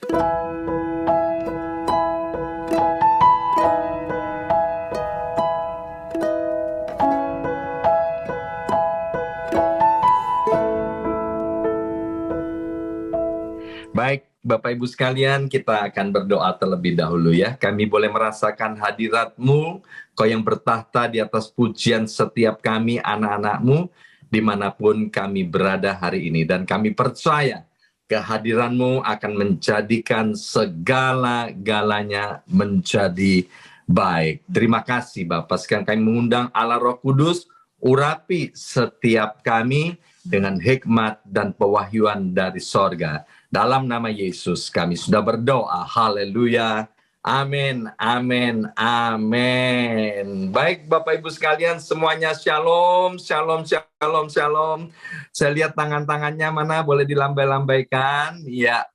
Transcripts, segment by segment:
Baik, Bapak Ibu sekalian, kita akan berdoa terlebih dahulu ya. Kami boleh merasakan hadirat-Mu, Kau yang bertahta di atas pujian setiap kami, anak-anak-Mu, dimanapun kami berada hari ini. Dan kami percaya kehadiran-Mu akan menjadikan segala-galanya menjadi baik. Terima kasih Bapak. Sekarang kami mengundang Allah Roh Kudus, urapi setiap kami dengan hikmat dan pewahyuan dari sorga. Dalam nama Yesus kami sudah berdoa. Haleluya. Amin, amin, amin. Baik Bapak Ibu sekalian semuanya, shalom, shalom, shalom, shalom. Saya lihat tangan-tangannya mana, boleh dilambai-lambaikan. Ya,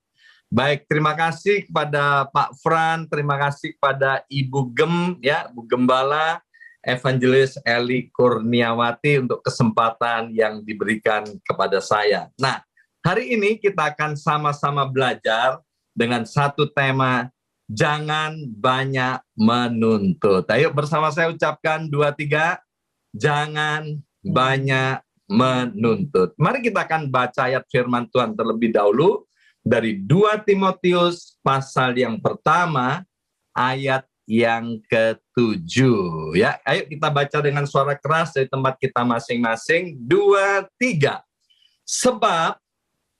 baik, terima kasih kepada Pak Fran, terima kasih kepada Ibu Gem, ya, Bu Gembala, Evangelis Eli Kurniawati untuk kesempatan yang diberikan kepada saya. Nah, hari ini kita akan sama-sama belajar dengan satu tema, jangan banyak menuntut. Ayo bersama saya ucapkan 2, 3, jangan banyak menuntut. Mari kita akan baca ayat firman Tuhan terlebih dahulu dari 2 Timotius pasal yang pertama, ayat yang ke-7. Ya, ayo kita baca dengan suara keras dari tempat kita masing-masing. 2, 3. Sebab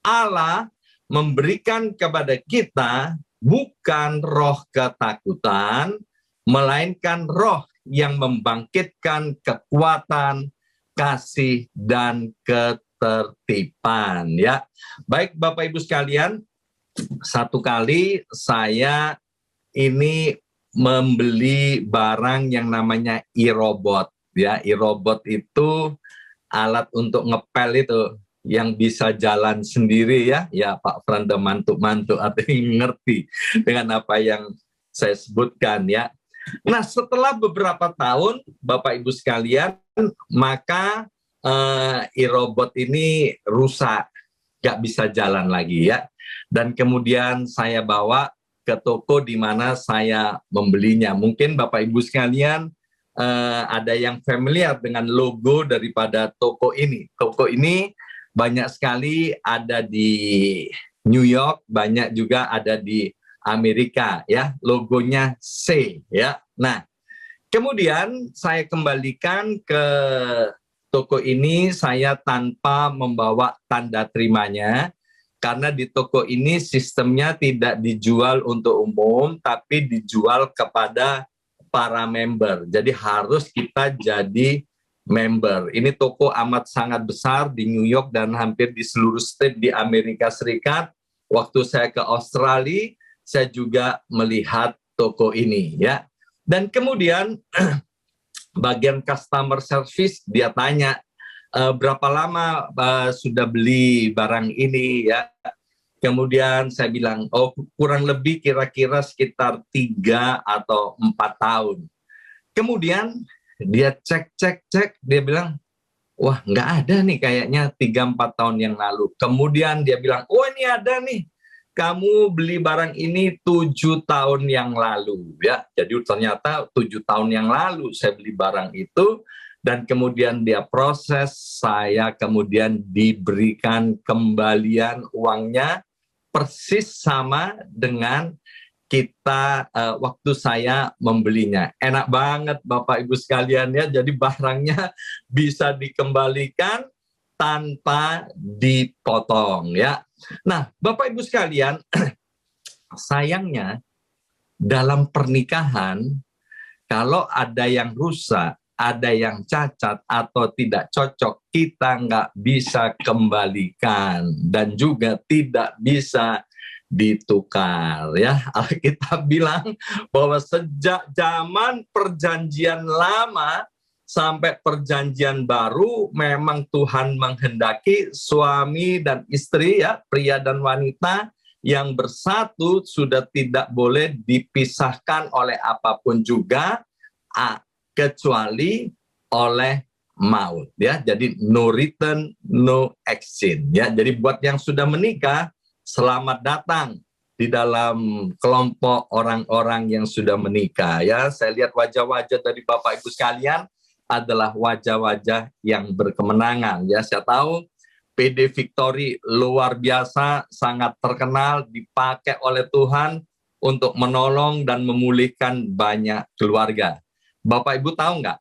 Allah memberikan kepada kita bukan roh ketakutan, melainkan roh yang membangkitkan kekuatan, kasih, dan ketertiban. Ya, baik Bapak Ibu sekalian, satu kali saya ini membeli barang yang namanya e-robot. Ya, e-robot itu alat untuk ngepel itu, yang bisa jalan sendiri ya Pak Franda mantuk-mantuk atau ngerti dengan apa yang saya sebutkan ya. Nah, setelah beberapa tahun Bapak Ibu sekalian, maka e-robot ini rusak, nggak bisa jalan lagi ya. Dan kemudian saya bawa ke toko di mana saya membelinya. Mungkin Bapak Ibu sekalian ada yang familiar dengan logo daripada toko ini. Toko ini banyak sekali ada di New York, banyak juga ada di Amerika ya, logonya C ya. Nah, kemudian saya kembalikan ke toko ini, saya tanpa membawa tanda terimanya, karena di toko ini sistemnya tidak dijual untuk umum, tapi dijual kepada para member. Jadi harus kita jadi member. Ini toko amat sangat besar di New York dan hampir di seluruh state di Amerika Serikat. Waktu saya ke Australia, saya juga melihat toko ini ya. Dan kemudian bagian customer service dia tanya, berapa lama sudah beli barang ini ya. Kemudian saya bilang, oh kurang lebih kira-kira sekitar 3 atau 4 tahun. Kemudian dia cek, dia bilang, wah nggak ada nih kayaknya 3-4 tahun yang lalu. Kemudian dia bilang, oh ini ada nih, kamu beli barang ini 7 tahun yang lalu. Ya, jadi ternyata 7 tahun yang lalu saya beli barang itu, dan kemudian dia proses, saya kemudian diberikan kembalian uangnya, persis sama dengan kita waktu saya membelinya. Enak banget Bapak Ibu sekalian ya, jadi barangnya bisa dikembalikan tanpa dipotong ya. Nah Bapak Ibu sekalian, sayangnya dalam pernikahan kalau ada yang rusak, ada yang cacat atau tidak cocok, kita nggak bisa kembalikan dan juga tidak bisa ditukar ya. Alkitab bilang bahwa sejak zaman perjanjian lama sampai perjanjian baru memang Tuhan menghendaki suami dan istri ya, pria dan wanita yang bersatu sudah tidak boleh dipisahkan oleh apapun juga kecuali oleh maut ya. Jadi no return, no exchange ya. Jadi buat yang sudah menikah, selamat datang di dalam kelompok orang-orang yang sudah menikah. Ya, saya lihat wajah-wajah dari Bapak Ibu sekalian adalah wajah-wajah yang berkemenangan. Ya, saya tahu PD Victory luar biasa, sangat terkenal, dipakai oleh Tuhan untuk menolong dan memulihkan banyak keluarga. Bapak Ibu tahu nggak?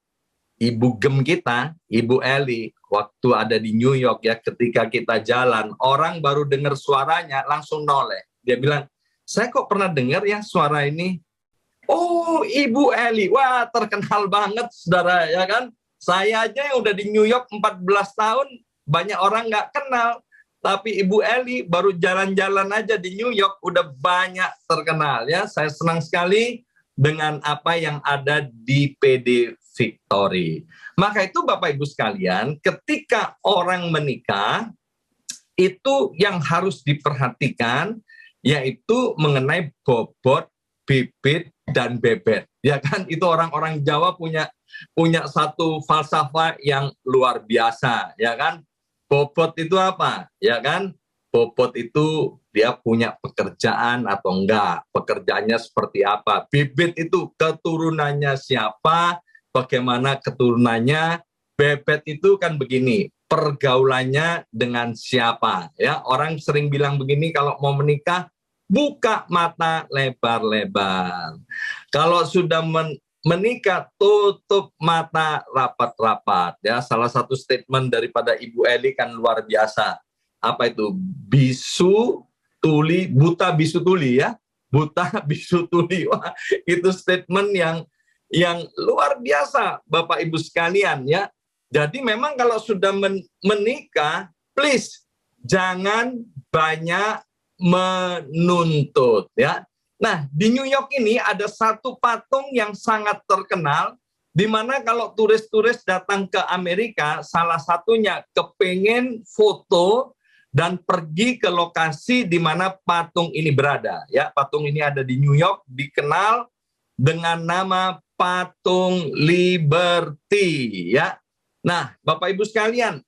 Ibu gem kita, Ibu Eli, waktu ada di New York ya, ketika kita jalan, orang baru dengar suaranya langsung noleh. Dia bilang, saya kok pernah dengar ya suara ini? Oh, Ibu Eli, wah terkenal banget saudara ya kan? Saya aja yang udah di New York 14 tahun, banyak orang nggak kenal. Tapi Ibu Eli baru jalan-jalan aja di New York udah banyak terkenal ya. Saya senang sekali dengan apa yang ada di PD Victory. Maka itu Bapak Ibu sekalian, ketika orang menikah, itu yang harus diperhatikan, yaitu mengenai bobot, bibit, dan bebet. Ya kan, itu orang-orang Jawa punya satu falsafah yang luar biasa. Ya kan, bobot itu apa? Ya kan, bobot itu dia punya pekerjaan atau enggak, pekerjaannya seperti apa. Bibit itu keturunannya siapa, bagaimana keturunannya. Bebet itu kan begini, pergaulannya dengan siapa. Ya, orang sering bilang begini kalau mau menikah, buka mata lebar-lebar. Kalau sudah menikah, tutup mata rapat-rapat. Ya, salah satu statement daripada Ibu Eli kan luar biasa. Apa itu? Bisu tuli, buta bisu tuli ya. Buta bisu tuli. Wah, itu statement yang luar biasa Bapak Ibu sekalian ya. Jadi memang kalau sudah menikah, please jangan banyak menuntut ya. Nah, di New York ini ada satu patung yang sangat terkenal, di mana kalau turis-turis datang ke Amerika, salah satunya kepengen foto dan pergi ke lokasi di mana patung ini berada. Ya, patung ini ada di New York, dikenal dengan nama Patung Liberty. Ya, nah, Bapak Ibu sekalian,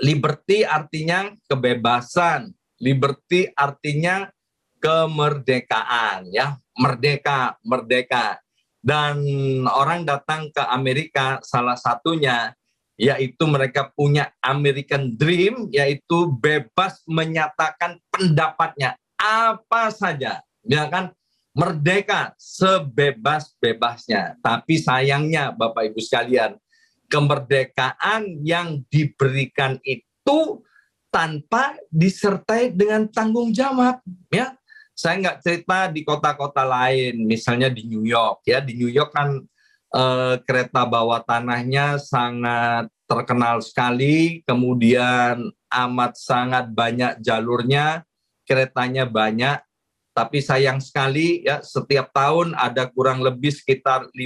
liberty artinya kebebasan, liberty artinya kemerdekaan, ya, merdeka, merdeka. Dan orang datang ke Amerika, salah satunya yaitu mereka punya American Dream, yaitu bebas menyatakan pendapatnya apa saja, ya kan, merdeka sebebas-bebasnya. Tapi sayangnya Bapak Ibu sekalian, kemerdekaan yang diberikan itu tanpa disertai dengan tanggung jawab, ya. Saya nggak cerita di kota-kota lain, misalnya di New York, ya. Di New York kan kereta bawah tanahnya sangat terkenal sekali, kemudian amat sangat banyak jalurnya, keretanya banyak, tapi sayang sekali ya, setiap tahun ada kurang lebih sekitar 50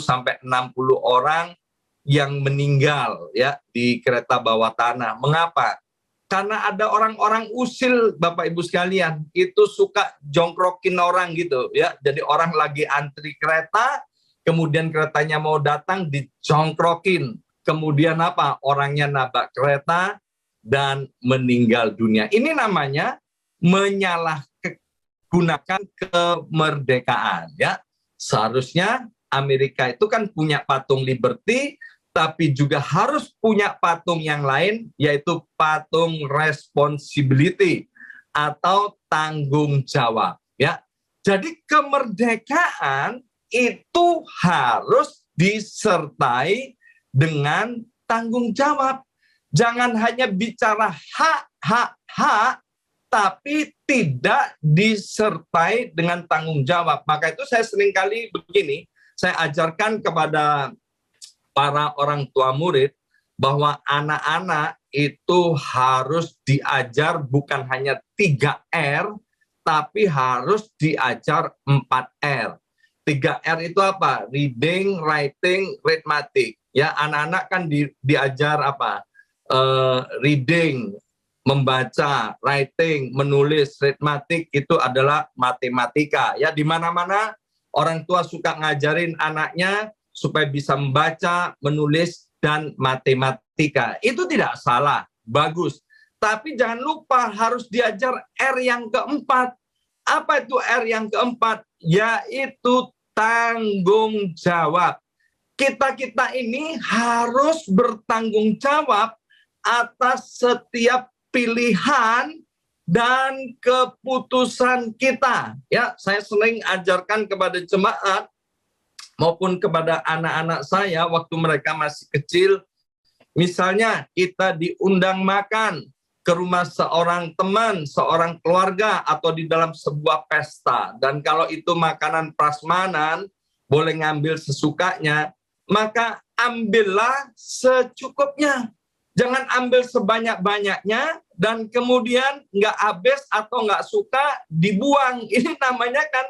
sampai 60 orang yang meninggal ya di kereta bawah tanah. Mengapa? Karena ada orang-orang usil Bapak Ibu sekalian, itu suka jongkrokin orang gitu ya. Jadi orang lagi antri kereta, kemudian keretanya mau datang dijongkrokin. Kemudian apa? Orangnya nabrak kereta dan meninggal dunia. Ini namanya menyalahgunakan kemerdekaan ya. Seharusnya Amerika itu kan punya patung Liberty, tapi juga harus punya patung yang lain, yaitu patung responsibility atau tanggung jawab ya. Jadi kemerdekaan itu harus disertai dengan tanggung jawab. Jangan hanya bicara hak, tapi tidak disertai dengan tanggung jawab. Maka itu saya seringkali begini, saya ajarkan kepada para orang tua murid bahwa anak-anak itu harus diajar bukan hanya 3R, tapi harus diajar 4R. 3R itu apa? Reading, writing, arithmetic. Ya, anak-anak kan diajar apa? Reading, membaca, writing, menulis, arithmetic itu adalah matematika. Ya, di mana-mana orang tua suka ngajarin anaknya supaya bisa membaca, menulis, dan matematika. Itu tidak salah, bagus. Tapi jangan lupa harus diajar R yang keempat. Apa itu R yang keempat? Yaitu tanggung jawab. Kita-kita ini harus bertanggung jawab atas setiap pilihan dan keputusan kita. Ya, saya sering ajarkan kepada jemaat maupun kepada anak-anak saya waktu mereka masih kecil. Misalnya kita diundang makan ke rumah seorang teman, seorang keluarga, atau di dalam sebuah pesta. Dan kalau itu makanan prasmanan, boleh ngambil sesukanya, maka ambillah secukupnya. Jangan ambil sebanyak-banyaknya dan kemudian nggak habis atau nggak suka dibuang. Ini namanya kan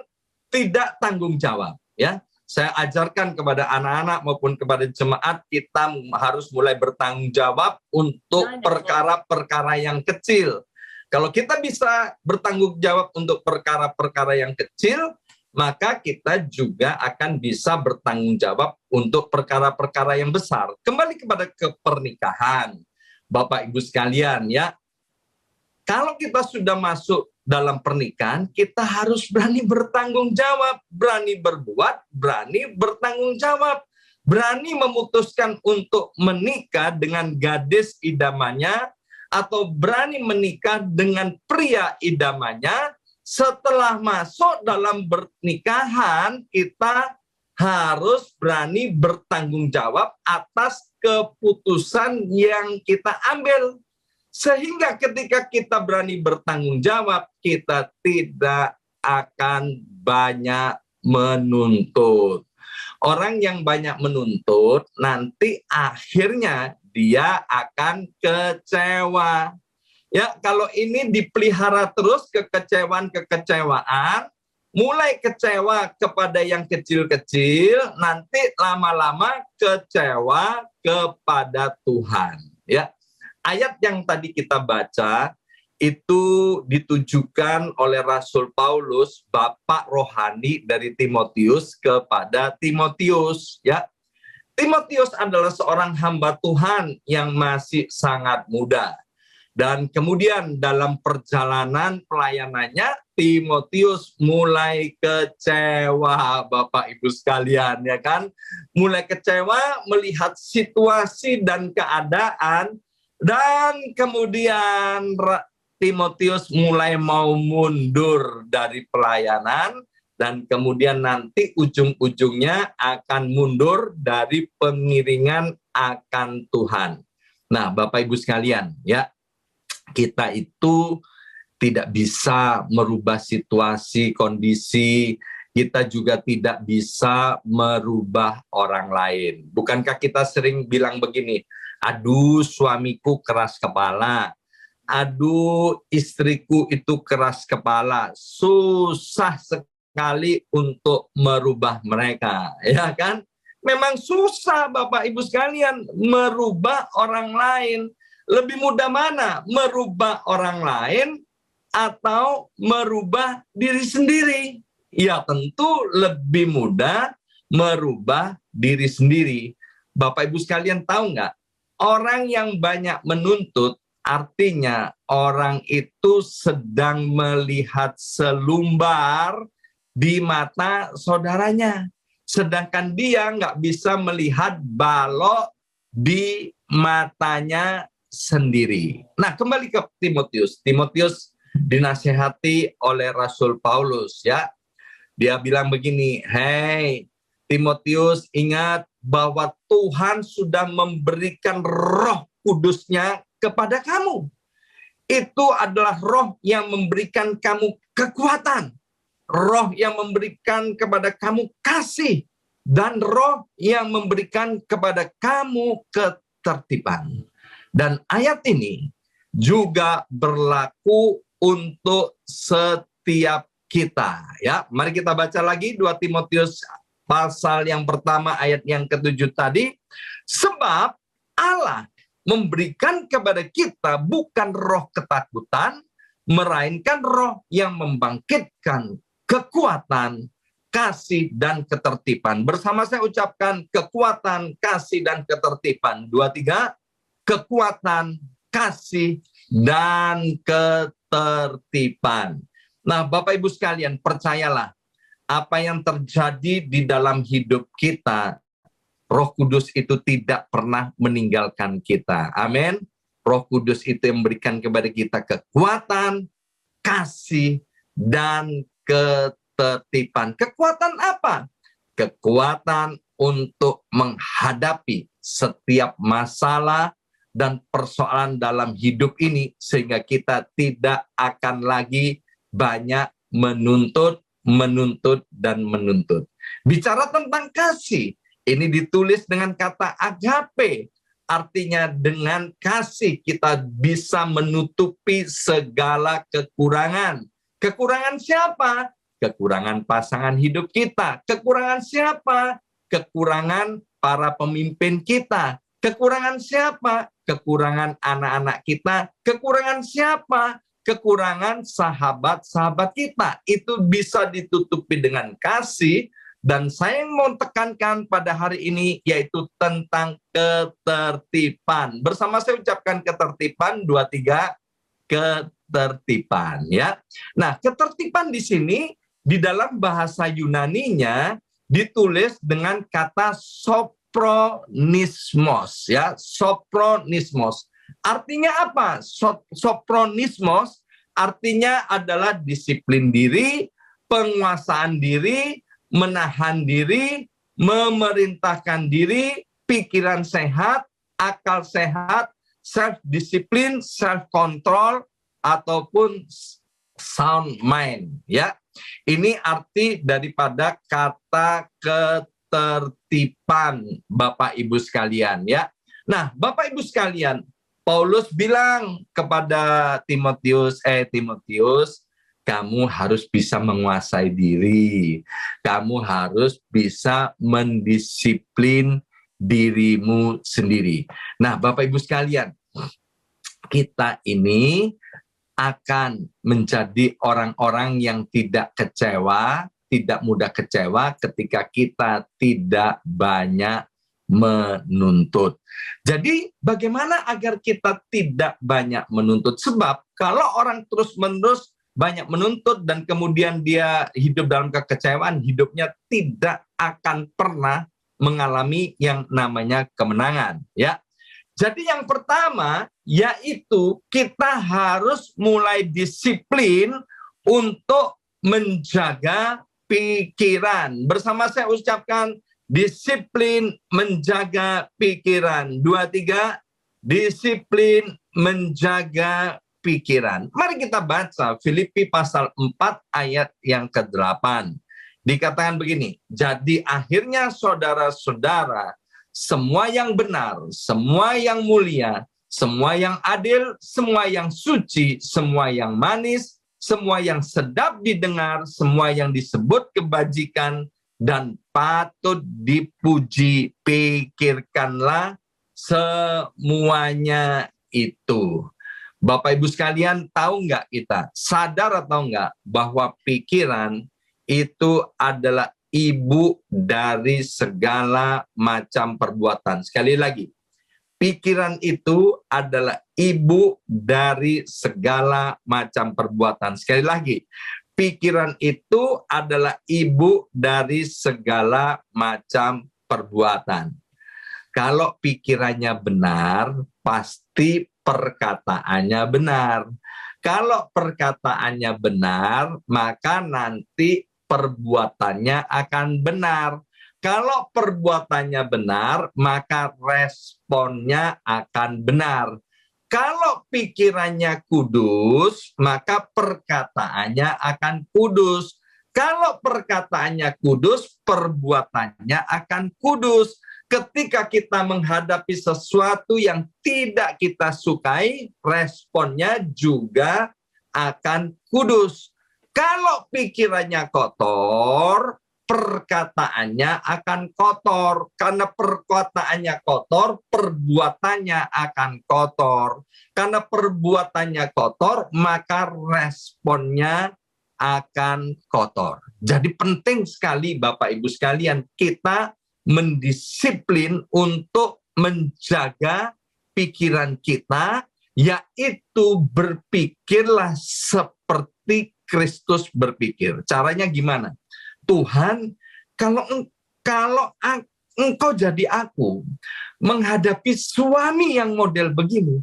tidak tanggung jawab. Ya, saya ajarkan kepada anak-anak maupun kepada jemaat, kita harus mulai bertanggung jawab untuk perkara-perkara yang kecil. Kalau kita bisa bertanggung jawab untuk perkara-perkara yang kecil, maka kita juga akan bisa bertanggung jawab untuk perkara-perkara yang besar. Kembali kepada pernikahan, Bapak Ibu sekalian, ya. Kalau kita sudah masuk dalam pernikahan, kita harus berani bertanggung jawab, berani berbuat, berani bertanggung jawab, berani memutuskan untuk menikah dengan gadis idamannya, atau berani menikah dengan pria idamannya. Setelah masuk dalam pernikahan, kita harus berani bertanggung jawab atas keputusan yang kita ambil. Sehingga ketika kita berani bertanggung jawab, kita tidak akan banyak menuntut. Orang yang banyak menuntut, nanti akhirnya dia akan kecewa. Ya, kalau ini dipelihara terus kekecewaan, mulai kecewa kepada yang kecil-kecil, nanti lama-lama kecewa kepada Tuhan. Ya, ayat yang tadi kita baca itu ditujukan oleh Rasul Paulus, bapak rohani dari Timotius kepada Timotius. Ya, Timotius adalah seorang hamba Tuhan yang masih sangat muda. Dan kemudian dalam perjalanan pelayanannya, Timotius mulai kecewa, Bapak Ibu sekalian, ya kan? Mulai kecewa melihat situasi dan keadaan, dan kemudian Timotius mulai mau mundur dari pelayanan, dan kemudian nanti ujung-ujungnya akan mundur dari pengiringan akan Tuhan. Nah, Bapak Ibu sekalian, ya, kita itu tidak bisa merubah situasi, kondisi, kita juga tidak bisa merubah orang lain. Bukankah kita sering bilang begini, aduh suamiku keras kepala, aduh istriku itu keras kepala, susah sekali untuk merubah mereka, ya kan? Memang susah Bapak Ibu sekalian merubah orang lain. Lebih mudah mana? Merubah orang lain atau merubah diri sendiri? Ya tentu lebih mudah merubah diri sendiri. Bapak Ibu sekalian tahu nggak? Orang yang banyak menuntut artinya orang itu sedang melihat selumbar di mata saudaranya. Sedangkan dia nggak bisa melihat balok di matanya sendiri. Nah, kembali ke Timotius. Timotius dinasihati oleh Rasul Paulus, ya. Dia bilang begini, "Hei, Timotius, ingat bahwa Tuhan sudah memberikan Roh Kudus-Nya kepada kamu. Itu adalah Roh yang memberikan kamu kekuatan, Roh yang memberikan kepada kamu kasih, dan Roh yang memberikan kepada kamu ketertiban." Dan ayat ini juga berlaku untuk setiap kita, ya. Mari kita baca lagi 2 Timotius pasal yang pertama ayat yang ke-7 tadi. Sebab Allah memberikan kepada kita bukan roh ketakutan, melainkan Roh yang membangkitkan kekuatan, kasih, dan ketertiban. Bersama saya ucapkan kekuatan, kasih, dan ketertiban. 2, 3. Kekuatan, kasih, dan ketertiban. Nah, Bapak Ibu sekalian, percayalah, apa yang terjadi di dalam hidup kita, Roh Kudus itu tidak pernah meninggalkan kita. Amin. Roh Kudus itu yang memberikan kepada kita kekuatan, kasih, dan ketertiban. Kekuatan apa? Kekuatan untuk menghadapi setiap masalah dan persoalan dalam hidup ini, sehingga kita tidak akan lagi banyak menuntut, dan menuntut. Bicara tentang kasih, ini ditulis dengan kata agape, artinya dengan kasih kita bisa menutupi segala kekurangan. Kekurangan siapa? Kekurangan pasangan hidup kita. Kekurangan siapa? Kekurangan para pemimpin kita. Kekurangan siapa? Kekurangan anak-anak kita. Kekurangan siapa? Kekurangan sahabat-sahabat kita. Itu bisa ditutupi dengan kasih. Dan saya mau tekankan pada hari ini yaitu tentang ketertiban. Bersama saya ucapkan ketertiban, 2, 3, ketertiban ya. Nah, ketertiban di sini di dalam bahasa Yunaninya ditulis dengan kata sopronismos ya, sopronismos. Artinya apa? Sopronismos artinya adalah disiplin diri, penguasaan diri, menahan diri, memerintahkan diri, pikiran sehat, akal sehat, self-disiplin, self-control, ataupun sound mind. Ya, ini arti daripada kata ketertiban, Bapak Ibu sekalian. Ya, nah Bapak Ibu sekalian, Paulus bilang kepada Timotius, kamu harus bisa menguasai diri. Kamu harus bisa mendisiplin dirimu sendiri. Nah, Bapak Ibu sekalian, kita ini akan menjadi orang-orang yang tidak kecewa, tidak mudah kecewa ketika kita tidak banyak menuntut. Jadi bagaimana agar kita tidak banyak menuntut? Sebab kalau orang terus-menerus banyak menuntut dan kemudian dia hidup dalam kekecewaan, hidupnya tidak akan pernah mengalami yang namanya kemenangan. Ya. Jadi yang pertama yaitu kita harus mulai disiplin untuk menjaga pikiran. Bersama saya ucapkan disiplin menjaga pikiran. 2, 3, disiplin menjaga pikiran. Mari kita baca Filipi pasal 4 ayat yang ke-8. Dikatakan begini, jadi akhirnya saudara-saudara, semua yang benar, semua yang mulia, semua yang adil, semua yang suci, semua yang manis, semua yang sedap didengar, semua yang disebut kebajikan, dan patut dipuji, pikirkanlah semuanya itu. Bapak Ibu sekalian, tahu nggak kita, sadar atau nggak bahwa pikiran itu adalah ibu dari segala macam perbuatan. Sekali lagi, pikiran itu adalah ibu dari segala macam perbuatan. Sekali lagi, pikiran itu adalah ibu dari segala macam perbuatan. Kalau pikirannya benar, pasti perkataannya benar. Kalau perkataannya benar, maka nanti perbuatannya akan benar. Kalau perbuatannya benar, maka responnya akan benar. Kalau pikirannya kudus, maka perkataannya akan kudus. Kalau perkataannya kudus, perbuatannya akan kudus. Ketika kita menghadapi sesuatu yang tidak kita sukai, responnya juga akan kudus. Kalau pikirannya kotor, perkataannya akan kotor. Karena perkataannya kotor, perbuatannya akan kotor. Karena perbuatannya kotor, maka responnya akan kotor. Jadi penting sekali Bapak Ibu sekalian, kita mendisiplin untuk menjaga pikiran kita, yaitu berpikirlah seperti Kristus berpikir. Caranya gimana? Tuhan, kalau engkau jadi aku menghadapi suami yang model begini,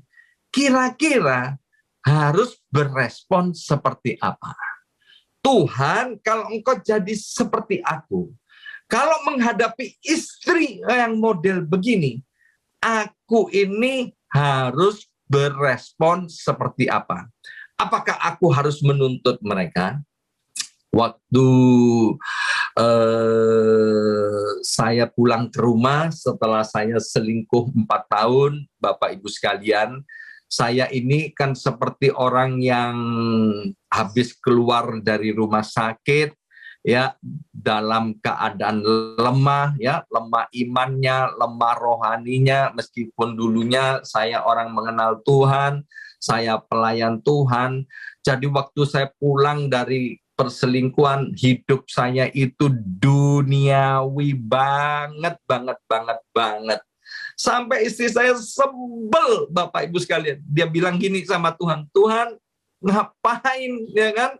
kira-kira harus berespon seperti apa? Tuhan, kalau engkau jadi seperti aku, kalau menghadapi istri yang model begini, aku ini harus berespon seperti apa? Apakah aku harus menuntut mereka? Waktu saya pulang ke rumah setelah saya selingkuh 4 tahun, Bapak Ibu sekalian, saya ini kan seperti orang yang habis keluar dari rumah sakit, ya, dalam keadaan lemah, ya, lemah imannya, lemah rohaninya, meskipun dulunya saya orang mengenal Tuhan, saya pelayan Tuhan. Jadi waktu saya pulang dari perselingkuhan, hidup saya itu duniawi banget. Sampai istri saya sebel, Bapak Ibu sekalian. Dia bilang gini sama Tuhan, Tuhan, ngapain, ya kan,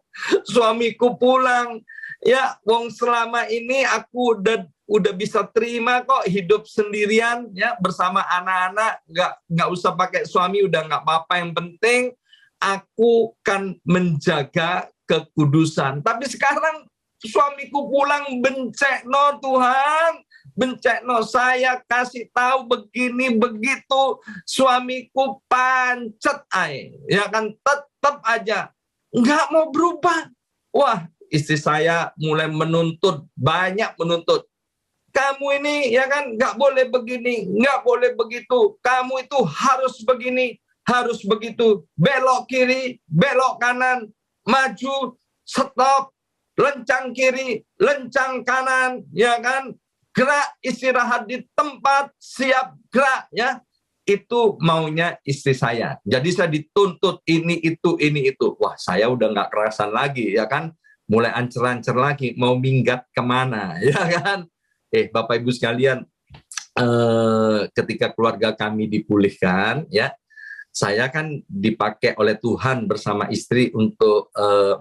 suamiku pulang, ya, wong selama ini aku udah bisa terima kok hidup sendirian, ya, bersama anak-anak, nggak usah pakai suami, udah nggak apa-apa, yang penting aku kan menjaga kekudusan. Tapi sekarang suamiku pulang, bencekno Tuhan, bencekno, saya kasih tahu begini begitu, suamiku pancet ya kan, tetap aja nggak mau berubah. Wah, istri saya mulai menuntut, banyak menuntut. Kamu ini, ya kan, nggak boleh begini, nggak boleh begitu, kamu itu harus begini, harus begitu, belok kiri, belok kanan, maju, stop, lencang kiri, lencang kanan, ya kan, gerak, istirahat di tempat, siap gerak, ya. Itu maunya istri saya. Jadi saya dituntut ini itu. Wah, saya udah nggak kerasan lagi, ya kan, mulai ancer-ancer lagi, mau minggat kemana, ya kan. Bapak Ibu sekalian, ketika keluarga kami dipulihkan, ya, saya kan dipakai oleh Tuhan bersama istri untuk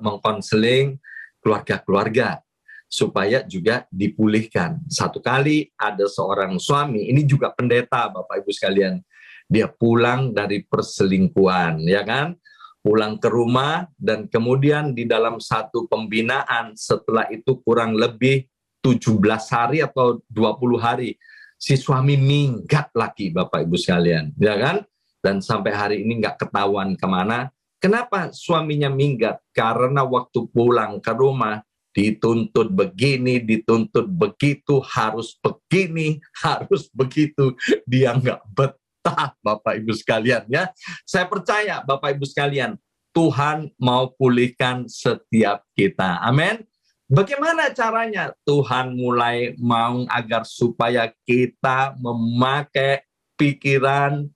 mengkonseling keluarga-keluarga supaya juga dipulihkan. Satu kali ada seorang suami, ini juga pendeta, Bapak Ibu sekalian, dia pulang dari perselingkuhan, ya kan, pulang ke rumah, dan kemudian di dalam satu pembinaan, setelah itu kurang lebih 17 hari atau 20 hari, si suami minggat lagi, Bapak Ibu sekalian, ya kan. Dan sampai hari ini nggak ketahuan kemana. Kenapa suaminya minggat? Karena waktu pulang ke rumah dituntut begini, dituntut begitu, harus begini, harus begitu. Dia nggak betah, Bapak Ibu sekalian, ya. Saya percaya, Bapak Ibu sekalian, Tuhan mau pulihkan setiap kita. Amin. Bagaimana caranya? Tuhan mulai mau agar supaya kita memakai pikiran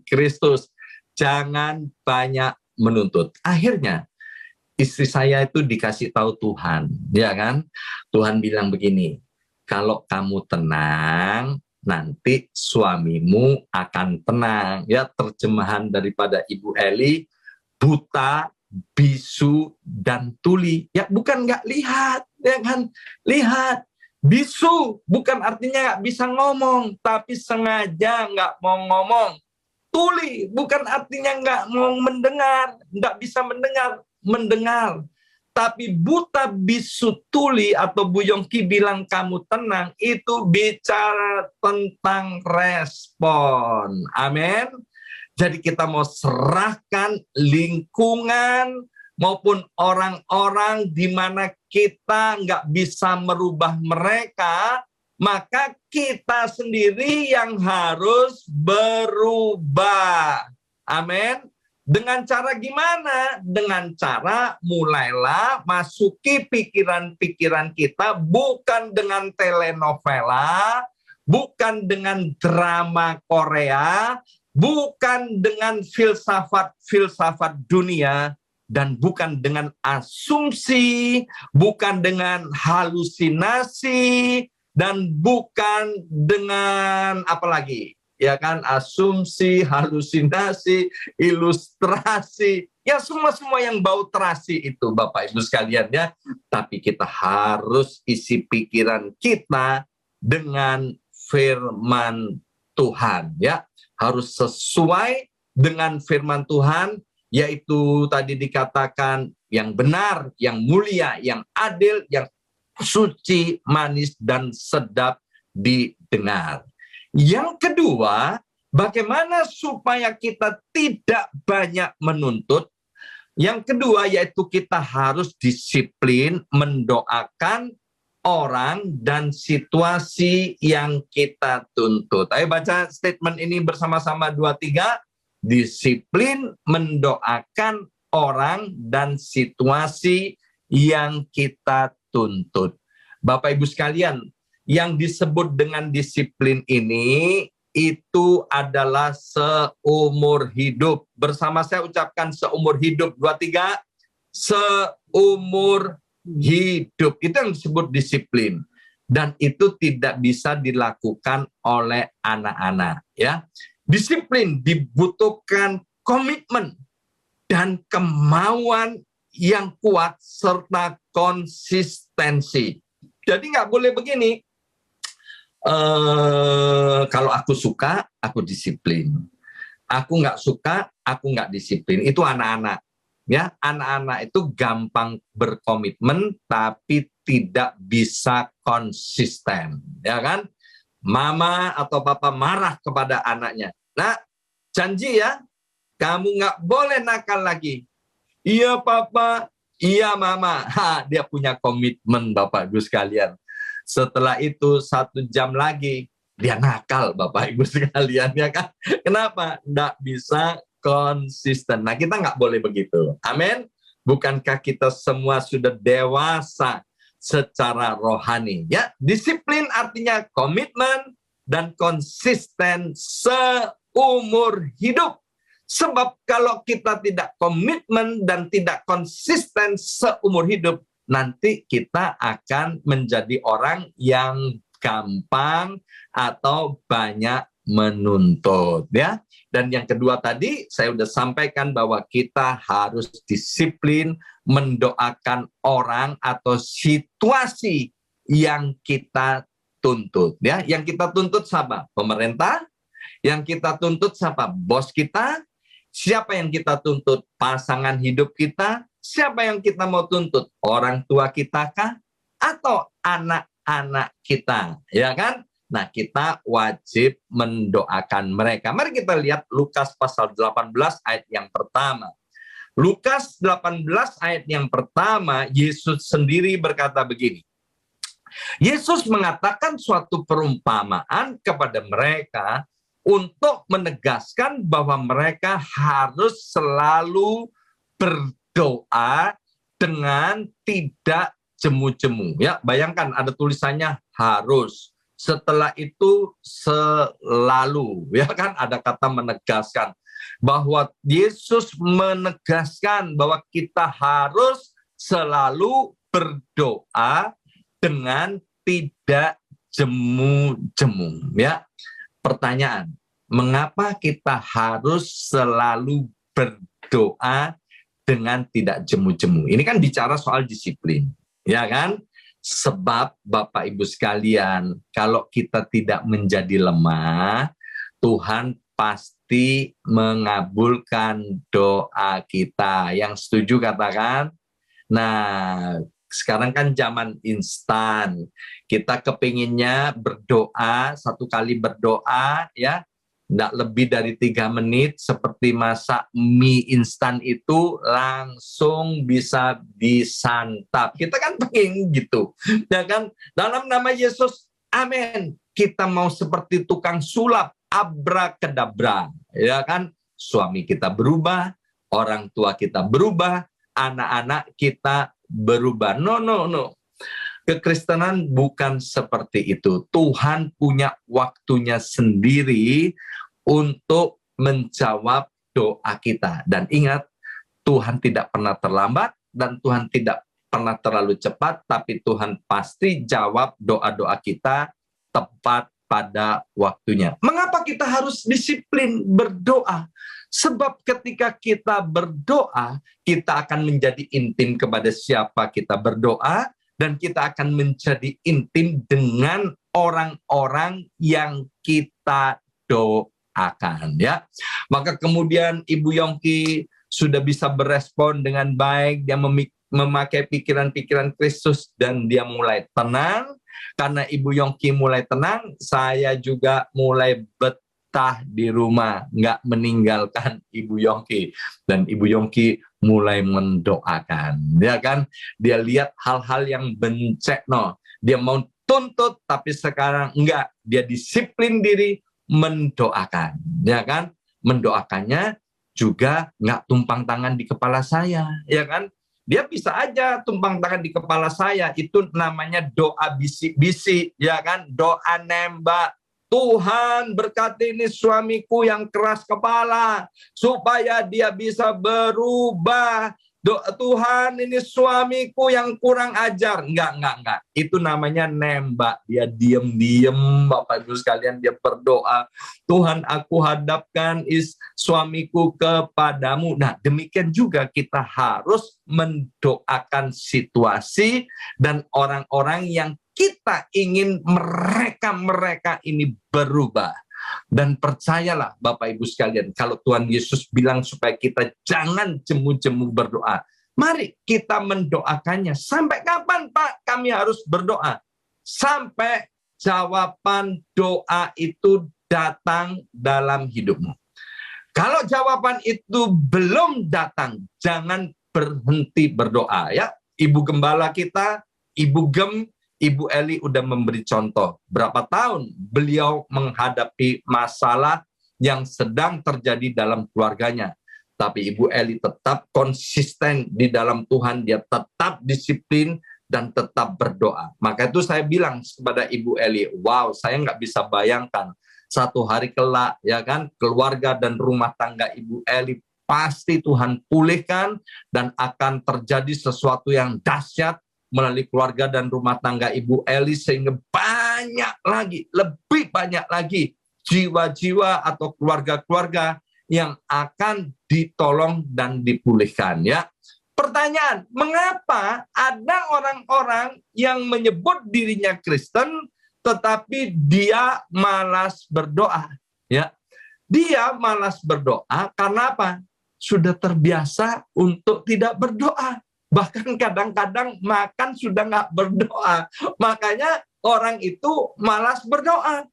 Kristus. Jangan banyak menuntut. Akhirnya istri saya itu dikasih tahu Tuhan, ya kan? Tuhan bilang begini, kalau kamu tenang, nanti suamimu akan tenang. Ya, terjemahan daripada Ibu Eli, buta, bisu, dan tuli. Ya, bukan nggak lihat, ya kan? Lihat. Bisu bukan artinya nggak bisa ngomong, tapi sengaja nggak mau ngomong. Tuli bukan artinya nggak mau mendengar, nggak bisa mendengar. Tapi buta, bisu, tuli, atau Bu Yongki bilang kamu tenang, itu bicara tentang respon. Amin. Jadi kita mau serahkan lingkungan maupun orang-orang di mana kita nggak bisa merubah mereka, maka kita sendiri yang harus berubah. Amin. Dengan cara gimana? Dengan cara mulailah masuki pikiran-pikiran kita, bukan dengan telenovela, bukan dengan drama Korea, bukan dengan filsafat dunia, dan bukan dengan asumsi, bukan dengan halusinasi, dan bukan dengan apa lagi? ya kan, asumsi, halusinasi, ilustrasi, ya semua yang bau terasi itu Bapak Ibu sekalian ya. Tapi kita harus isi pikiran kita dengan firman Tuhan ya. Harus sesuai dengan firman Tuhan, yaitu tadi dikatakan yang benar, yang mulia, yang adil, yang suci, manis, dan sedap didengar. Yang kedua, bagaimana supaya kita tidak banyak menuntut? Yang kedua, yaitu kita harus disiplin mendoakan orang dan situasi yang kita tuntut. Ayo baca statement ini bersama-sama 2-3. Disiplin mendoakan orang dan situasi yang kita tuntut. Bapak Ibu sekalian, yang disebut dengan disiplin ini itu adalah seumur hidup. Bersama saya ucapkan seumur hidup. 2-3, seumur hidup. Itu yang disebut disiplin. Dan itu tidak bisa dilakukan oleh anak-anak. Ya. Disiplin dibutuhkan komitmen dan kemauan yang kuat serta konsistensi. Jadi nggak boleh begini, kalau aku suka, aku disiplin. Aku nggak suka, aku nggak disiplin. Itu anak-anak. Ya, anak-anak itu gampang berkomitmen, tapi tidak bisa konsisten. Ya kan? Mama atau papa marah kepada anaknya. Nah, janji ya, kamu nggak boleh nakal lagi. Iya papa, iya mama. Dia punya komitmen Bapak Ibu sekalian. Setelah itu 1 jam lagi, dia nakal Bapak Ibu sekalian. Ya kan? Kenapa? Nggak bisa konsisten. Nah kita nggak boleh begitu. Amin. Bukankah kita semua sudah dewasa secara rohani? Ya, disiplin artinya komitmen dan konsisten seumur hidup. Sebab kalau kita tidak komitmen dan tidak konsisten seumur hidup, nanti kita akan menjadi orang yang gampang atau banyak menuntut ya. Dan yang kedua tadi saya sudah sampaikan bahwa kita harus disiplin mendoakan orang atau situasi yang kita tuntut ya. Yang kita tuntut siapa? Pemerintah. Yang kita tuntut siapa? Bos kita. Siapa yang kita tuntut? Pasangan hidup kita. Siapa yang kita mau tuntut? Orang tua kita kah? Atau anak-anak kita? Ya kan? Nah, kita wajib mendoakan mereka. Mari kita lihat Lukas pasal 18 ayat yang pertama. Lukas 18 ayat yang pertama, Yesus sendiri berkata begini. Yesus mengatakan suatu perumpamaan kepada mereka untuk menegaskan bahwa mereka harus selalu berdoa dengan tidak jemu-jemu. Ya, bayangkan ada tulisannya harus. Setelah itu selalu, ya kan ada kata menegaskan bahwa Yesus menegaskan bahwa kita harus selalu berdoa dengan tidak jemu-jemu. Ya. Pertanyaan, mengapa kita harus selalu berdoa dengan tidak jemu-jemu? Ini kan bicara soal disiplin, ya kan? Sebab Bapak Ibu sekalian, kalau kita tidak menjadi lemah, Tuhan pasti mengabulkan doa kita. Yang setuju katakan? Nah, sekarang kan zaman instan. Kita kepinginnya berdoa, 1 kali berdoa ya, tidak lebih dari 3 menit, seperti masak mie instan itu langsung bisa disantap. Kita kan pengen gitu. Ya kan? Dalam nama Yesus, amin. Kita mau seperti tukang sulap, abrakadabra. Ya kan? Suami kita berubah, orang tua kita berubah, anak-anak kita berubah. No. Kekristenan bukan seperti itu. Tuhan punya waktunya sendiri untuk menjawab doa kita. Dan ingat, Tuhan tidak pernah terlambat dan Tuhan tidak pernah terlalu cepat, tapi Tuhan pasti jawab doa-doa kita tepat pada waktunya. Mengapa kita harus disiplin berdoa? Sebab ketika kita berdoa, kita akan menjadi intim kepada siapa kita berdoa, dan kita akan menjadi intim dengan orang-orang yang kita doakan, ya. Maka kemudian Ibu Yongki sudah bisa berespon dengan baik, dia memakai pikiran-pikiran Kristus dan dia mulai tenang. Karena Ibu Yongki mulai tenang, saya juga mulai betah di rumah, nggak meninggalkan Ibu Yongki. Dan Ibu Yongki mulai mendoakan, ya kan? Dia lihat hal-hal yang bencekno, dia mau tuntut, tapi sekarang enggak, dia disiplin diri mendoakan, ya kan? Mendoakannya juga nggak tumpang tangan di kepala saya, ya kan? Dia bisa aja tumpang tangan di kepala saya, itu namanya doa bisik-bisik, ya kan? Doa nembak. Tuhan berkati ini suamiku yang keras kepala, supaya dia bisa berubah. Tuhan ini suamiku yang kurang ajar. Enggak. Itu namanya nembak. Dia diem-diem, Bapak Ibu sekalian, dia berdoa. Tuhan, aku hadapkan suamiku kepadamu. Nah, demikian juga kita harus mendoakan situasi dan orang-orang yang kita ingin mereka ini berubah. Dan percayalah Bapak Ibu sekalian, kalau Tuhan Yesus bilang supaya kita jangan jemu-jemu berdoa, mari kita mendoakannya. Sampai kapan Pak kami harus berdoa? Sampai jawaban doa itu datang dalam hidupmu. Kalau jawaban itu belum datang, jangan berhenti berdoa, ya. Ibu gembala kita, Ibu Gem, Ibu Eli udah memberi contoh. Berapa tahun beliau menghadapi masalah yang sedang terjadi dalam keluarganya. Tapi Ibu Eli tetap konsisten di dalam Tuhan. Dia tetap disiplin dan tetap berdoa. Maka itu saya bilang kepada Ibu Eli, wow, saya nggak bisa bayangkan satu hari kelak, ya kan, keluarga dan rumah tangga Ibu Eli pasti Tuhan pulihkan dan akan terjadi sesuatu yang dahsyat melalui keluarga dan rumah tangga Ibu Eli, sehingga banyak lagi, lebih banyak lagi jiwa-jiwa atau keluarga-keluarga yang akan ditolong dan dipulihkan, ya. Pertanyaan, mengapa ada orang-orang yang menyebut dirinya Kristen tetapi dia malas berdoa, ya? Dia malas berdoa karena apa? Sudah terbiasa untuk tidak berdoa. Bahkan kadang-kadang makan sudah nggak berdoa. Makanya orang itu malas berdoa.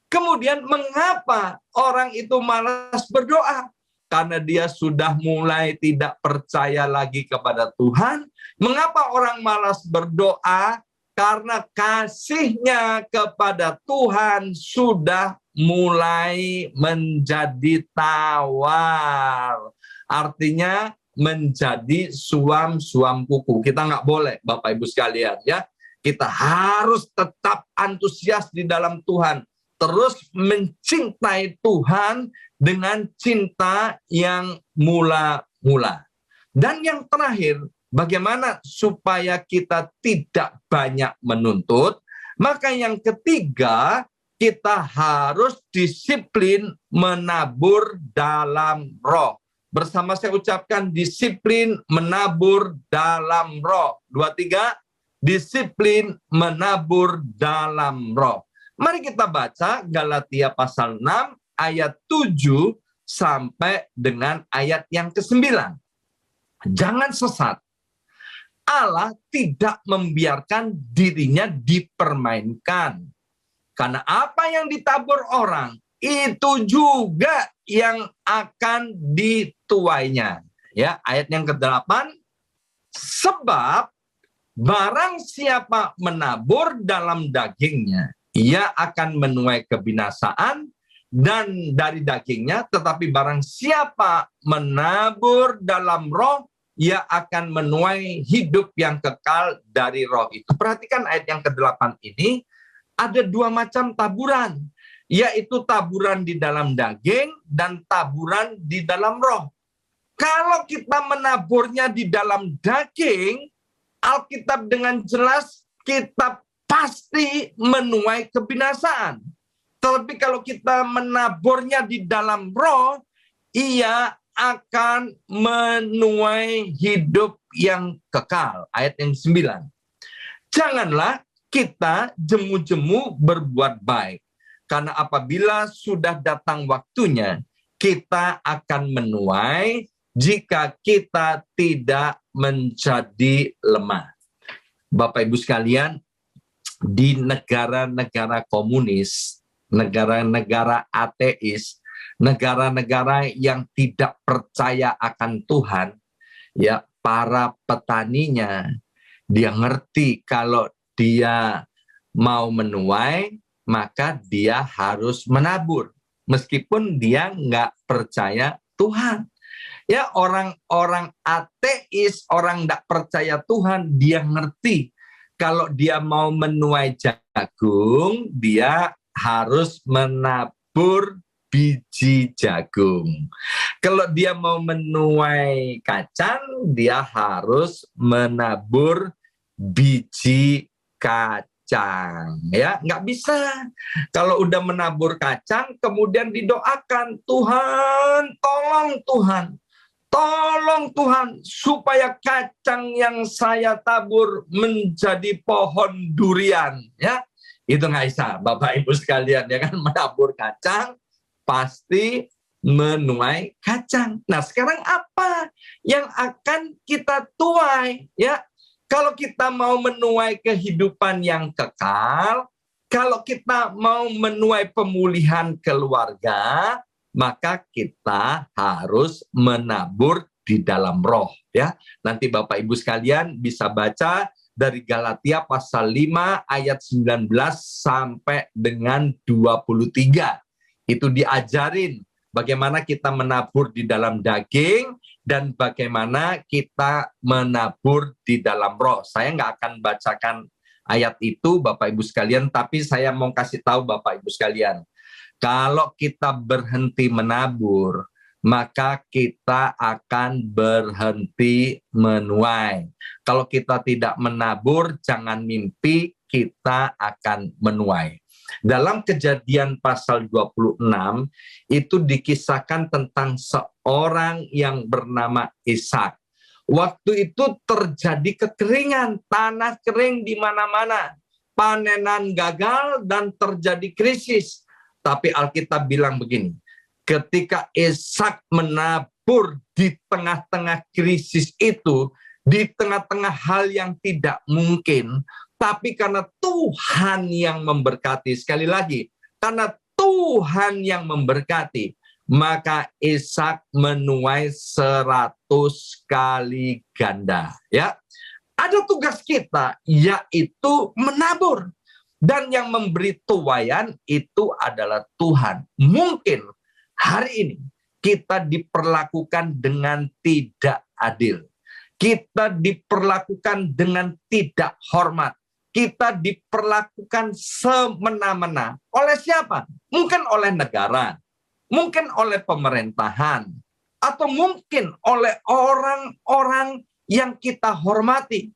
Kemudian mengapa orang itu malas berdoa? Karena dia sudah mulai tidak percaya lagi kepada Tuhan. Mengapa orang malas berdoa? Karena kasihnya kepada Tuhan sudah mulai menjadi tawar. Artinya menjadi suam-suam kuku. Kita nggak boleh, Bapak Ibu sekalian, ya. Kita harus tetap antusias di dalam Tuhan. Terus mencintai Tuhan dengan cinta yang mula-mula. Dan yang terakhir, bagaimana supaya kita tidak banyak menuntut? Maka yang ketiga, kita harus disiplin menabur dalam roh. Bersama saya ucapkan, disiplin menabur dalam roh. 2, 3, disiplin menabur dalam roh. Mari kita baca Galatia pasal 6 ayat 7 sampai dengan ayat yang ke-9. Jangan sesat. Allah tidak membiarkan dirinya dipermainkan. Karena apa yang ditabur orang, itu juga yang akan dituainya. Ya, ayat yang ke-8, sebab barang siapa menabur dalam dagingnya, ia akan menuai kebinasaan dan dari dagingnya, tetapi barang siapa menabur dalam roh, ia akan menuai hidup yang kekal dari roh itu. Perhatikan ayat yang ke-8 ini, ada 2 macam taburan, yaitu taburan di dalam daging dan taburan di dalam roh. Kalau kita menaburnya di dalam daging, Alkitab dengan jelas kita pasti menuai kebinasaan. Tapi kalau kita menaburnya di dalam roh, ia akan menuai hidup yang kekal. Ayat yang 9. Janganlah kita jemu-jemu berbuat baik. Karena apabila sudah datang waktunya, kita akan menuai jika kita tidak menjadi lemah. Bapak Ibu sekalian, di negara-negara komunis, negara-negara ateis, negara-negara yang tidak percaya akan Tuhan, ya, para petaninya, dia ngerti kalau dia mau menuai, maka dia harus menabur. Meskipun dia nggak percaya Tuhan. Ya, orang-orang ateis, orang nggak percaya Tuhan, dia ngerti kalau dia mau menuai jagung, dia harus menabur biji jagung. Kalau dia mau menuai kacang, dia harus menabur biji kacang. Ya, nggak bisa. Kalau udah menabur kacang, kemudian didoakan, Tuhan, tolong Tuhan, supaya kacang yang saya tabur menjadi pohon durian. Ya, itu nggak bisa, Bapak Ibu sekalian, ya kan, menabur kacang pasti menuai kacang. Nah, sekarang apa yang akan kita tuai? Ya, kalau kita mau menuai kehidupan yang kekal, kalau kita mau menuai pemulihan keluarga, maka kita harus menabur di dalam roh, ya. Nanti Bapak Ibu sekalian bisa baca dari Galatia pasal 5 ayat 19 sampai dengan 23. Itu diajarin bagaimana kita menabur di dalam daging dan bagaimana kita menabur di dalam roh. Saya nggak akan bacakan ayat itu, Bapak Ibu sekalian, tapi saya mau kasih tahu Bapak Ibu sekalian, kalau kita berhenti menabur, maka kita akan berhenti menuai. Kalau kita tidak menabur, jangan mimpi kita akan menuai. Dalam Kejadian pasal 26, itu dikisahkan tentang seorang yang bernama Ishak. Waktu itu terjadi kekeringan, tanah kering di mana-mana, panenan gagal dan terjadi krisis. Tapi Alkitab bilang begini, ketika Ishak menabur di tengah-tengah krisis itu, di tengah-tengah hal yang tidak mungkin, tapi karena Tuhan yang memberkati, sekali lagi, karena Tuhan yang memberkati, maka Ishak menuai 100 kali ganda. Ya, ada tugas kita, yaitu menabur. Dan yang memberi tuaian itu adalah Tuhan. Mungkin hari ini kita diperlakukan dengan tidak adil. Kita diperlakukan dengan tidak hormat. Kita diperlakukan semena-mena. Oleh siapa? Mungkin oleh negara, mungkin oleh pemerintahan, atau mungkin oleh orang-orang yang kita hormati.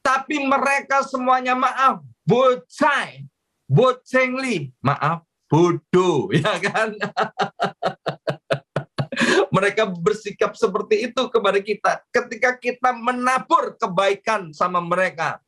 Tapi mereka semuanya, maaf, bocai, bocengli, maaf, bodoh, ya kan? Mereka bersikap seperti itu kepada kita. Ketika kita menabur kebaikan sama mereka,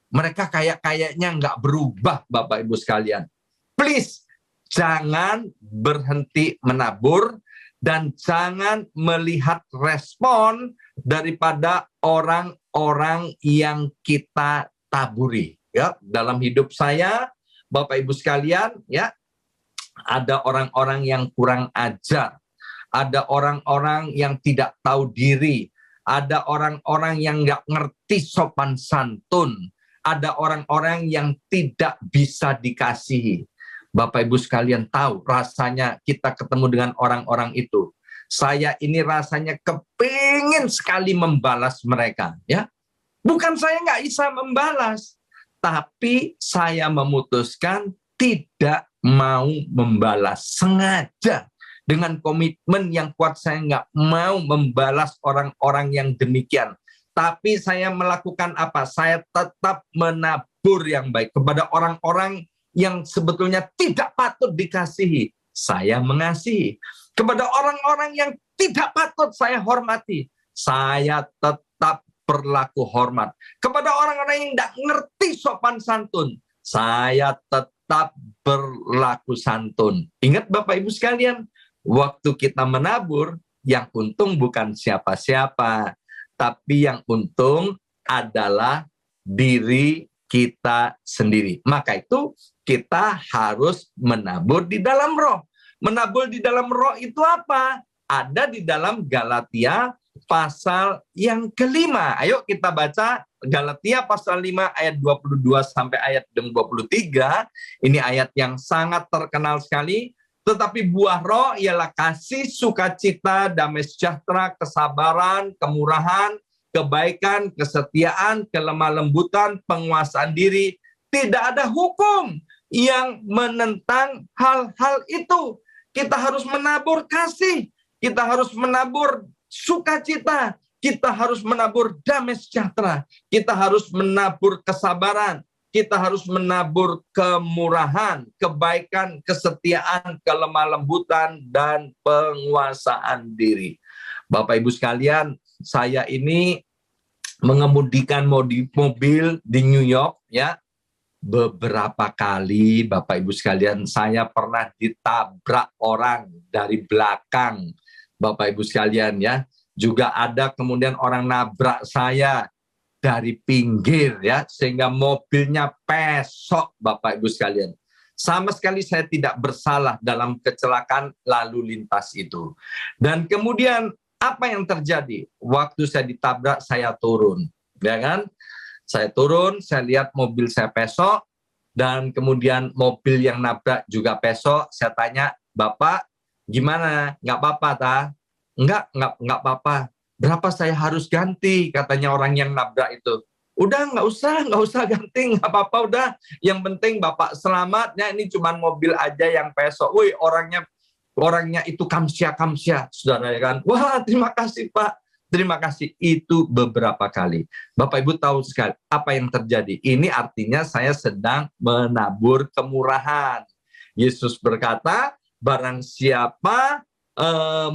mereka kayaknya nggak berubah, Bapak Ibu sekalian. Please, jangan berhenti menabur dan jangan melihat respon daripada orang-orang yang kita taburi. Ya, dalam hidup saya, Bapak Ibu sekalian, ya, ada orang-orang yang kurang ajar, ada orang-orang yang tidak tahu diri, ada orang-orang yang nggak ngerti sopan santun, ada orang-orang yang tidak bisa dikasihi. Bapak Ibu sekalian tahu rasanya kita ketemu dengan orang-orang itu. Saya ini rasanya kepingin sekali membalas mereka. Ya, bukan saya nggak bisa membalas, tapi saya memutuskan tidak mau membalas sengaja. Dengan komitmen yang kuat, saya nggak mau membalas orang-orang yang demikian. Tapi saya melakukan apa? Saya tetap menabur yang baik kepada orang-orang yang sebetulnya tidak patut dikasihi, saya mengasihi. Kepada orang-orang yang tidak patut saya hormati, saya tetap berlaku hormat. Kepada orang-orang yang tidak ngerti sopan santun, saya tetap berlaku santun. Ingat Bapak Ibu sekalian, waktu kita menabur, yang untung bukan siapa-siapa, tapi yang untung adalah diri kita sendiri. Maka itu kita harus menabur di dalam roh. Menabur di dalam roh itu apa? Ada di dalam Galatia pasal yang kelima. Ayo kita baca Galatia pasal 5 ayat 22 sampai ayat 23. Ini ayat yang sangat terkenal sekali. Tetapi buah roh ialah kasih, sukacita, damai sejahtera, kesabaran, kemurahan, kebaikan, kesetiaan, kelemah lembutan, penguasaan diri. Tidak ada hukum yang menentang hal-hal itu. Kita harus menabur kasih, kita harus menabur sukacita, kita harus menabur damai sejahtera, kita harus menabur kesabaran, kita harus menabur kemurahan, kebaikan, kesetiaan, kelemah lembutan, dan penguasaan diri. Bapak Ibu sekalian, saya ini mengemudikan mobil di New York, ya. Beberapa kali Bapak Ibu sekalian, saya pernah ditabrak orang dari belakang. Bapak Ibu sekalian, ya. Juga ada kemudian orang nabrak saya dari pinggir, ya, sehingga mobilnya pesok. Bapak Ibu sekalian, sama sekali saya tidak bersalah dalam kecelakaan lalu lintas itu. Dan kemudian apa yang terjadi? Waktu saya ditabrak, saya turun, ya kan? Saya turun, saya lihat mobil saya pesok, dan kemudian mobil yang nabrak juga pesok. Saya tanya, Bapak, gimana? Nggak apa-apa, ta? Nggak apa-apa. Berapa saya harus ganti? Katanya orang yang nabrak itu. Udah, nggak usah ganti, nggak apa-apa, udah. Yang penting Bapak selamat, ya, ini cuma mobil aja yang pesok. Wih, orangnya itu kamsia, saudara, ya kan? Wah, terima kasih Pak. Terima kasih. Itu beberapa kali. Bapak Ibu tahu sekali apa yang terjadi. Ini artinya saya sedang menabur kemurahan. Yesus berkata, barang siapa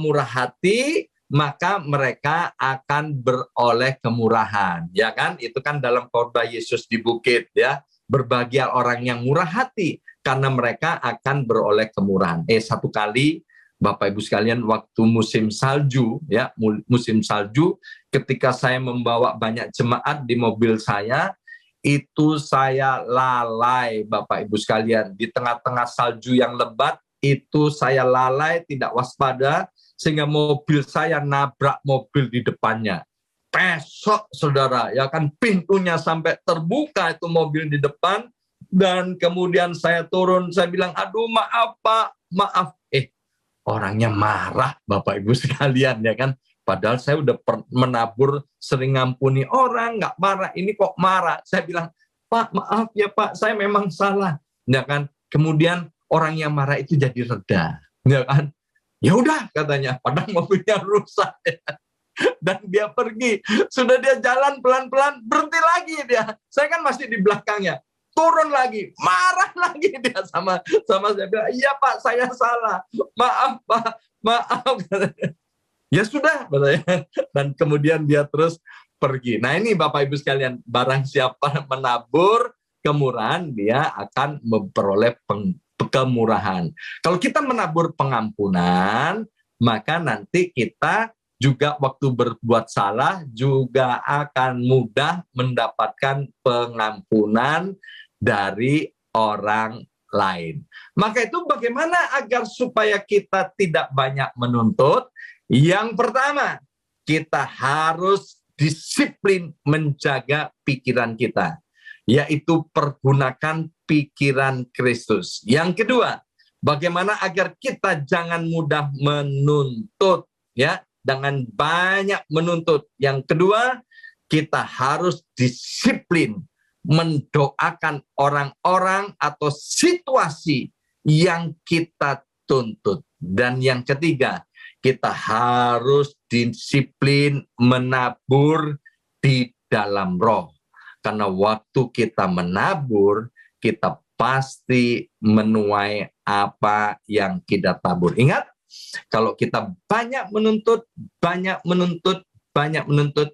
murah hati, maka mereka akan beroleh kemurahan. Ya kan? Itu kan dalam khotbah Yesus di bukit, ya. Berbahagia orang yang murah hati, karena mereka akan beroleh kemurahan. Satu kali Bapak Ibu sekalian, waktu musim salju, ya, musim salju, ketika saya membawa banyak jemaat di mobil saya, itu saya lalai, Bapak Ibu sekalian, di tengah-tengah salju yang lebat, itu saya lalai, tidak waspada, sehingga mobil saya nabrak mobil di depannya. Pesok, saudara, ya kan, pintunya sampai terbuka itu mobil di depan, dan kemudian saya turun, saya bilang, aduh maaf Pak, maaf. Orangnya marah, Bapak Ibu sekalian, ya kan. Padahal saya udah menabur, sering ngampuni orang, nggak marah. Ini kok marah. Saya bilang, Pak, maaf ya Pak, saya memang salah. Ya kan. Kemudian orang yang marah itu jadi reda. Ya kan. Ya udah, katanya, padahal mobilnya rusak. Ya. Dan dia pergi. Sudah dia jalan pelan-pelan, berhenti lagi dia. Saya kan masih di belakangnya. Turun lagi, marah lagi dia sama saya bilang, iya Pak, saya salah, maaf Pak, maaf. Ya sudah, dan kemudian dia terus pergi. Nah ini Bapak Ibu sekalian, barang siapa menabur kemurahan, dia akan memperoleh kemurahan. Kalau kita menabur pengampunan, maka nanti kita juga waktu berbuat salah juga akan mudah mendapatkan pengampunan dari orang lain. Maka itu bagaimana agar supaya kita tidak banyak menuntut? Yang pertama, kita harus disiplin menjaga pikiran kita, yaitu pergunakan pikiran Kristus. Yang kedua, bagaimana agar kita jangan mudah menuntut, ya, dengan banyak menuntut. Yang kedua, kita harus disiplin mendoakan orang-orang atau situasi yang kita tuntut. Dan yang ketiga, kita harus disiplin menabur di dalam roh. Karena waktu kita menabur, kita pasti menuai apa yang kita tabur. Ingat, kalau kita banyak menuntut,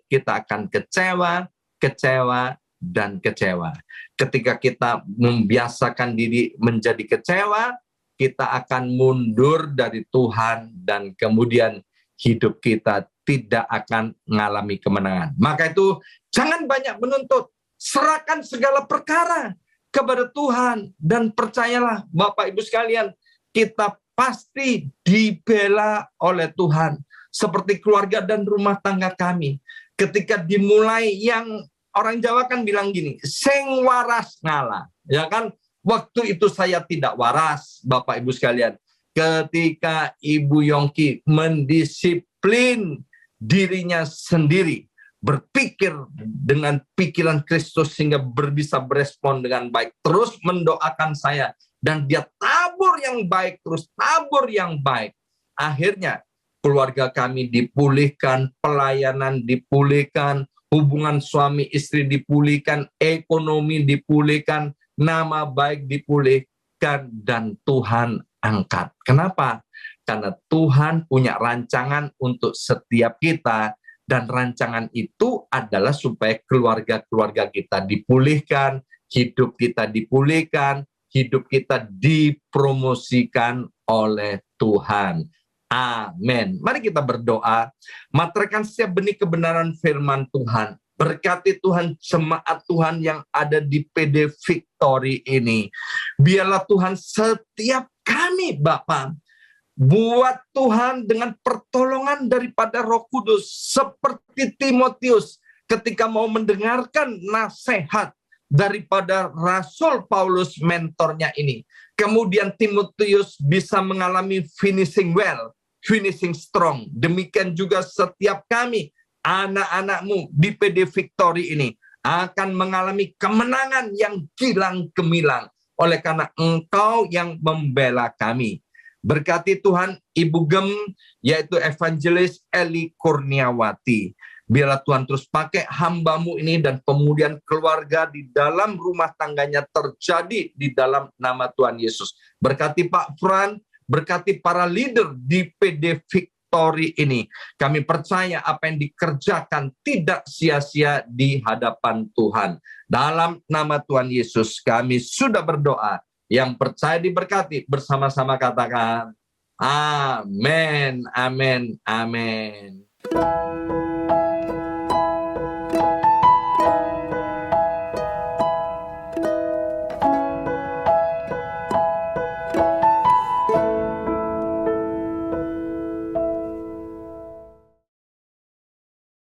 kita akan kecewa, dan kecewa. Ketika kita membiasakan diri menjadi kecewa, kita akan mundur dari Tuhan dan kemudian hidup kita tidak akan mengalami kemenangan. Maka itu jangan banyak menuntut, serahkan segala perkara kepada Tuhan dan percayalah Bapak Ibu sekalian, kita pasti dibela oleh Tuhan. Seperti keluarga dan rumah tangga kami. Ketika dimulai yang orang Jawa kan bilang gini, sing waras ngalah. Ya kan, waktu itu saya tidak waras, Bapak Ibu sekalian. Ketika Ibu Yongki mendisiplin dirinya sendiri, berpikir dengan pikiran Kristus sehingga bisa berespon dengan baik, terus mendoakan saya, dan dia tabur yang baik, terus tabur yang baik. Akhirnya keluarga kami dipulihkan, pelayanan dipulihkan, hubungan suami istri dipulihkan, ekonomi dipulihkan, nama baik dipulihkan, dan Tuhan angkat. Kenapa? Karena Tuhan punya rancangan untuk setiap kita, dan rancangan itu adalah supaya keluarga-keluarga kita dipulihkan, hidup kita dipulihkan, hidup kita dipromosikan oleh Tuhan. Amin. Mari kita berdoa. Materaikan setiap benih kebenaran firman Tuhan. Berkati Tuhan jemaat Tuhan yang ada di PD Victory ini. Biarlah Tuhan setiap kami Bapa, buat Tuhan dengan pertolongan daripada Roh Kudus, seperti Timotius ketika mau mendengarkan nasihat daripada Rasul Paulus mentornya ini. Kemudian Timotius bisa mengalami finishing well, finishing strong. Demikian juga setiap kami, anak-anakmu di PD Victory ini akan mengalami kemenangan yang gilang gemilang oleh karena Engkau yang membela kami. Berkati Tuhan Ibu Gem, yaitu Evangelis Eli Kurniawati. Biarlah Tuhan terus pakai hamba-Mu ini dan kemudian keluarga di dalam rumah tangganya terjadi di dalam nama Tuhan Yesus. Berkati Pak Fran, berkati para leader di PD Victory ini. Kami percaya apa yang dikerjakan tidak sia-sia di hadapan Tuhan. Dalam nama Tuhan Yesus kami sudah berdoa. Yang percaya diberkati, bersama-sama katakan, amin, amin, amin.